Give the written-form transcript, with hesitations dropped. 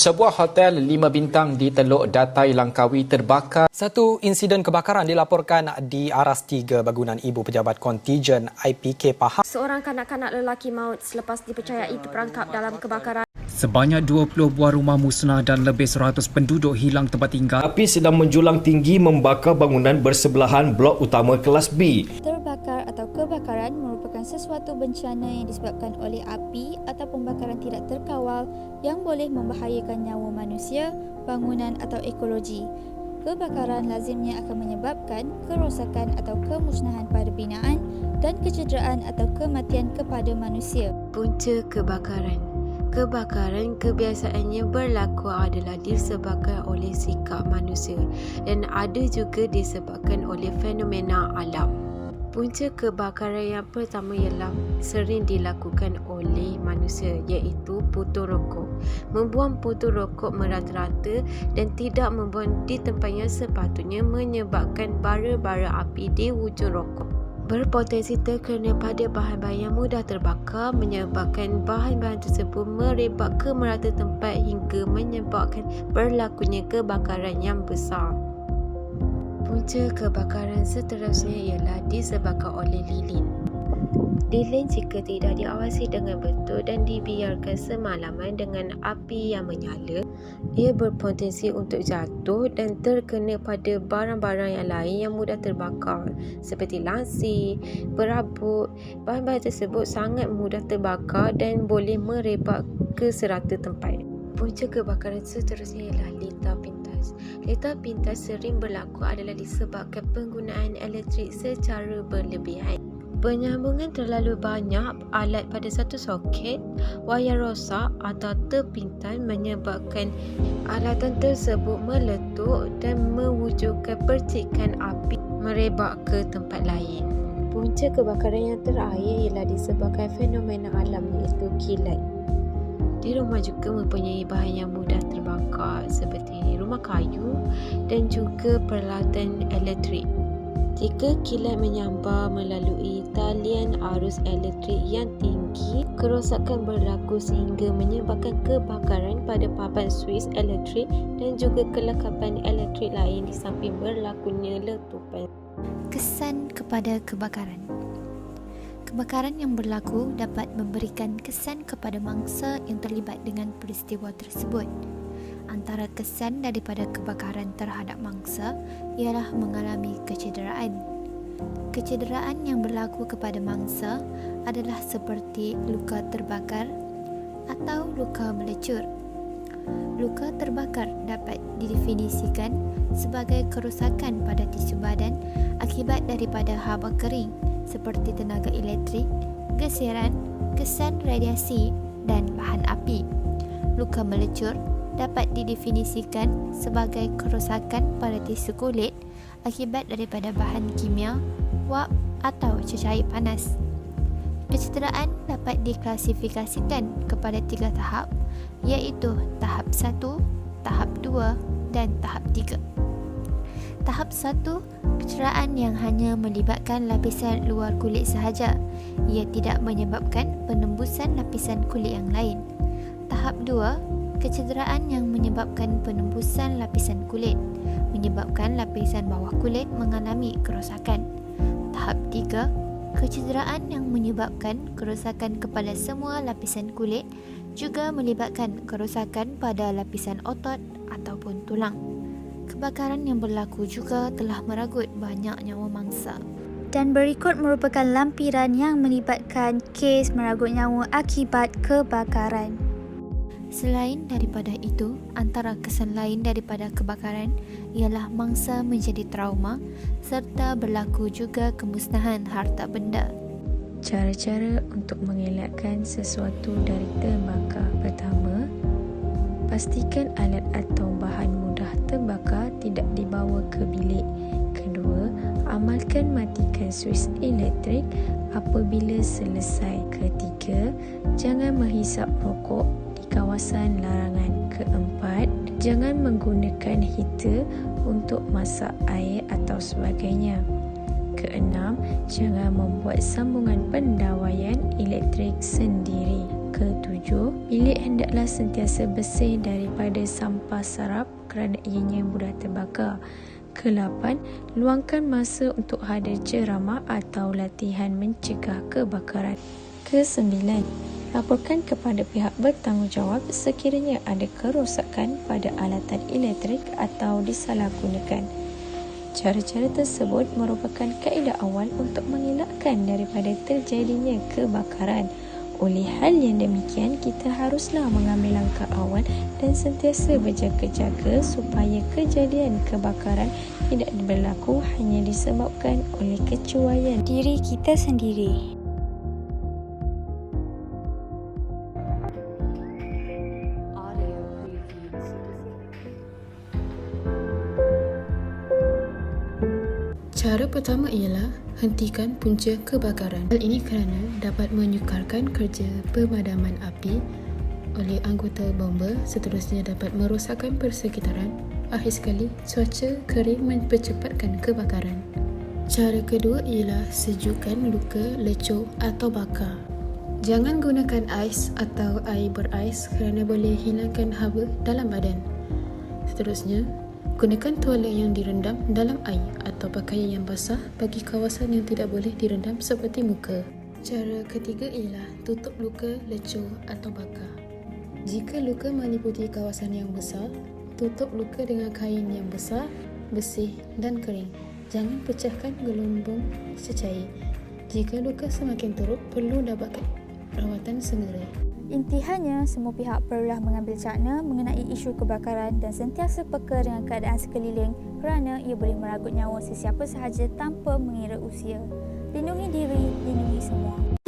Sebuah hotel 5 bintang di Teluk Datai Langkawi terbakar. Satu insiden kebakaran dilaporkan di aras 3 bangunan Ibu Pejabat Kontijen IPK Pahang. Seorang kanak-kanak lelaki maut selepas dipercayai terperangkap dalam kebakaran. Sebanyak 20 buah rumah musnah dan lebih 100 penduduk hilang tempat tinggal. Api sedang menjulang tinggi membakar bangunan bersebelahan blok utama kelas B. Terbakar atau kebakaran merupakan sesuatu bencana yang disebabkan oleh api atau pembakaran tidak terkawal yang boleh membahayakan nyawa manusia, bangunan atau ekologi. Kebakaran lazimnya akan menyebabkan kerosakan atau kemusnahan pada binaan dan kecederaan atau kematian kepada manusia. Punca kebakaran. Kebakaran kebiasaannya berlaku adalah disebabkan oleh sikap manusia dan ada juga disebabkan oleh fenomena alam. Punca kebakaran yang pertama ialah sering dilakukan oleh manusia iaitu putu rokok. Membuang putu rokok merata-rata dan tidak membuang di tempat yang sepatutnya menyebabkan bara-bara api di hujung rokok. Berpotensi terkena pada bahan-bahan yang mudah terbakar menyebabkan bahan-bahan tersebut merebak ke merata tempat hingga menyebabkan berlakunya kebakaran yang besar. Punca kebakaran seterusnya ialah disebabkan oleh lilin. Lilin jika tidak diawasi dengan betul dan dibiarkan semalaman dengan api yang menyala, ia berpotensi untuk jatuh dan terkena pada barang-barang yang lain yang mudah terbakar seperti langsir, berabuk. Bahan-bahan tersebut sangat mudah terbakar dan boleh merebak ke serata tempat. Punca kebakaran seterusnya ialah litar pintas. Litar pintas sering berlaku adalah disebabkan penggunaan elektrik secara berlebihan. Penyambungan terlalu banyak alat pada satu soket, wayar rosak atau terpintas menyebabkan alatan tersebut meletup dan mewujudkan percikan api merebak ke tempat lain. Punca kebakaran yang terakhir ialah disebabkan fenomena alam iaitu kilat. Di rumah juga mempunyai bahan yang mudah terbakar seperti rumah kayu dan juga peralatan elektrik. Jika kilat menyambar melalui talian arus elektrik yang tinggi, kerosakan berlaku sehingga menyebabkan kebakaran pada papan suis elektrik dan juga kelengkapan elektrik lain di samping berlakunya letupan. Kesan kepada kebakaran. Kebakaran yang berlaku dapat memberikan kesan kepada mangsa yang terlibat dengan peristiwa tersebut. Antara kesan daripada kebakaran terhadap mangsa ialah mengalami kecederaan. Kecederaan yang berlaku kepada mangsa adalah seperti luka terbakar atau luka melecur. Luka terbakar dapat didefinisikan sebagai kerosakan pada tisu badan akibat daripada haba kering seperti tenaga elektrik, geseran, kesan radiasi dan bahan api. Luka melecur dapat didefinisikan sebagai kerosakan pada tisu kulit akibat daripada bahan kimia, wap atau cecair panas. Kecederaan dapat diklasifikasikan kepada 3 tahap iaitu tahap 1, tahap 2 dan tahap 3. Tahap 1, kecederaan yang hanya melibatkan lapisan luar kulit sahaja. Ia tidak menyebabkan penembusan lapisan kulit yang lain. Tahap 2, kecederaan yang menyebabkan penembusan lapisan kulit, menyebabkan lapisan bawah kulit mengalami kerosakan. Tahap 3, kecederaan yang menyebabkan kerosakan kepada semua lapisan kulit, juga melibatkan kerosakan pada lapisan otot ataupun tulang. Kebakaran yang berlaku juga telah meragut banyak nyawa mangsa. Dan berikut merupakan lampiran yang melibatkan kes meragut nyawa akibat kebakaran. Selain daripada itu, antara kesan lain daripada kebakaran ialah mangsa menjadi trauma serta berlaku juga kemusnahan harta benda. Cara-cara untuk mengelakkan sesuatu dari terbakar. Pertama, pastikan alat atau bahan mudah terbakar tidak dibawa ke bilik. Kedua, amalkan matikan suis elektrik apabila selesai. Ketiga, jangan menghisap rokok di kawasan larangan. Keempat, jangan menggunakan heater untuk masak air atau sebagainya. Keenam, jangan membuat sambungan pendawaian elektrik sendiri. Ketujuh, bilik hendaklah sentiasa bersih daripada sampah sarap kerana ianya mudah terbakar. Ke-8, luangkan masa untuk hadir ceramah atau latihan mencegah kebakaran. Ke-9, laporkan kepada pihak bertanggungjawab sekiranya ada kerosakan pada alatan elektrik atau disalahgunakan. Cara-cara tersebut merupakan kaedah awal untuk mengelakkan daripada terjadinya kebakaran. Oleh hal yang demikian, kita haruslah mengambil langkah awal dan sentiasa berjaga-jaga supaya kejadian kebakaran tidak berlaku hanya disebabkan oleh kecuaian Diri kita sendiri. Cara pertama ialah hentikan punca kebakaran. Hal ini kerana dapat menyukarkan kerja pemadaman api oleh anggota bomba, seterusnya dapat merosakkan persekitaran. Akhir sekali, cuaca kering mempercepatkan kebakaran. Cara kedua ialah sejukkan luka, lecur atau bakar. Jangan gunakan ais atau air berais kerana boleh hilangkan haba dalam badan. Seterusnya, gunakan tuala yang direndam dalam air atau pakaian yang basah bagi kawasan yang tidak boleh direndam seperti muka. Cara ketiga ialah tutup luka, lecur atau bakar. Jika luka meliputi kawasan yang besar, tutup luka dengan kain yang besar, bersih dan kering. Jangan pecahkan gelembung cecair. Jika luka semakin teruk, perlu dapatkan rawatan segera. Intihannya, semua pihak perlulah mengambil cakna mengenai isu kebakaran dan sentiasa peka dengan keadaan sekeliling kerana ia boleh merenggut nyawa sesiapa sahaja tanpa mengira usia. Lindungi diri, lindungi semua.